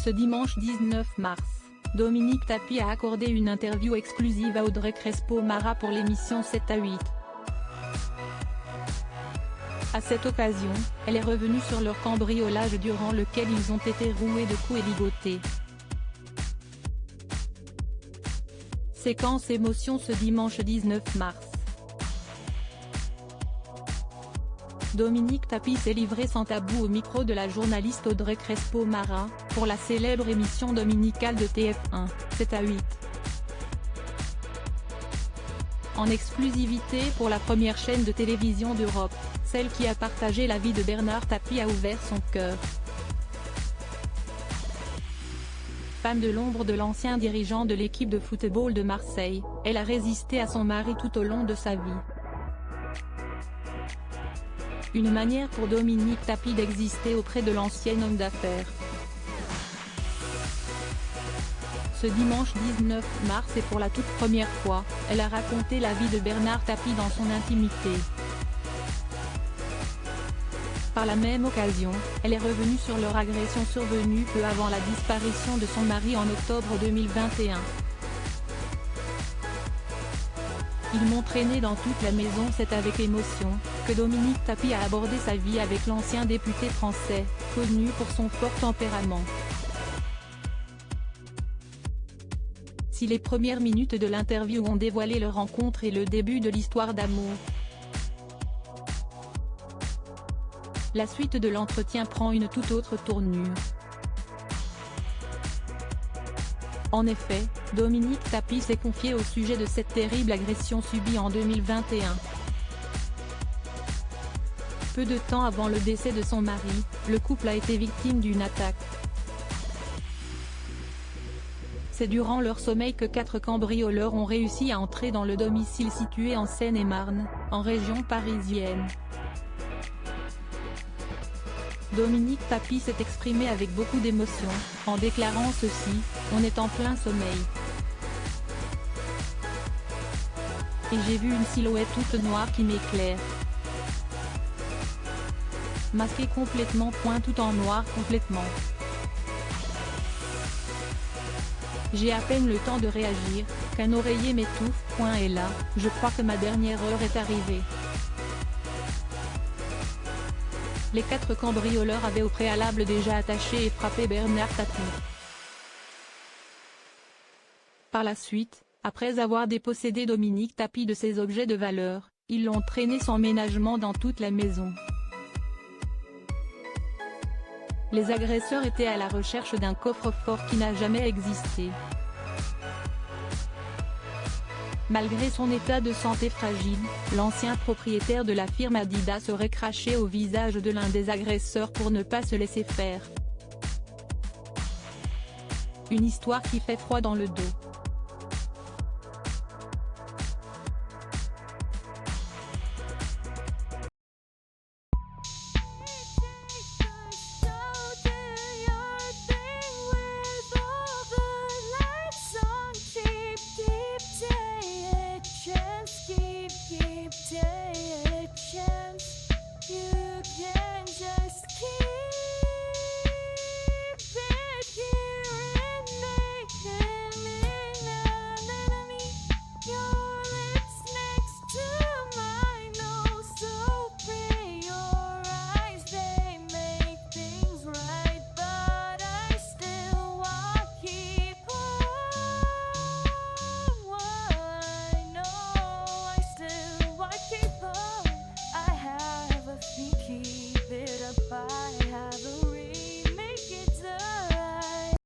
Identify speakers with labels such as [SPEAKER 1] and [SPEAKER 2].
[SPEAKER 1] Ce dimanche 19 mars, Dominique Tapie a accordé une interview exclusive à Audrey Crespo-Mara pour l'émission 7 à 8. À cette occasion, elle est revenue sur leur cambriolage durant lequel ils ont été roués de coups et ligotés. Séquence émotion ce dimanche 19 mars. Dominique Tapie s'est livré sans tabou au micro de la journaliste Audrey Crespo-Mara, pour la célèbre émission dominicale de TF1, 7 à 8. En exclusivité pour la première chaîne de télévision d'Europe, celle qui a partagé la vie de Bernard Tapie a ouvert son cœur. Femme de l'ombre de l'ancien dirigeant de l'équipe de football de Marseille, elle a résisté à son mari tout au long de sa vie. Une manière pour Dominique Tapie d'exister auprès de l'ancien homme d'affaires. Ce dimanche 19 mars et pour la toute première fois, elle a raconté la vie de Bernard Tapie dans son intimité. Par la même occasion, elle est revenue sur leur agression survenue peu avant la disparition de son mari en octobre 2021. Ils m'ont traîné dans toute la maison. C'est avec émotion que Dominique Tapie a abordé sa vie avec l'ancien député français, connu pour son fort tempérament. Si les premières minutes de l'interview ont dévoilé leur rencontre et le début de l'histoire d'amour, la suite de l'entretien prend une toute autre tournure. En effet, Dominique Tapie s'est confiée au sujet de cette terrible agression subie en 2021. Peu de temps avant le décès de son mari, le couple a été victime d'une attaque. C'est durant leur sommeil que 4 cambrioleurs ont réussi à entrer dans le domicile situé en Seine-et-Marne, en région parisienne. Dominique Tapie s'est exprimée avec beaucoup d'émotion, en déclarant ceci: « On est en plein sommeil. Et j'ai vu une silhouette toute noire qui m'éclaire. Masqué complètement, tout en noir complètement. J'ai à peine le temps de réagir, qu'un oreiller m'étouffe, et là, je crois que ma dernière heure est arrivée. » Les 4 cambrioleurs avaient au préalable déjà attaché et frappé Bernard Tapie. Par la suite, après avoir dépossédé Dominique Tapie de ses objets de valeur, ils l'ont traîné sans ménagement dans toute la maison. Les agresseurs étaient à la recherche d'un coffre-fort qui n'a jamais existé. Malgré son état de santé fragile, l'ancien propriétaire de la firme Adidas serait craché au visage de l'un des agresseurs pour ne pas se laisser faire. Une histoire qui fait froid dans le dos.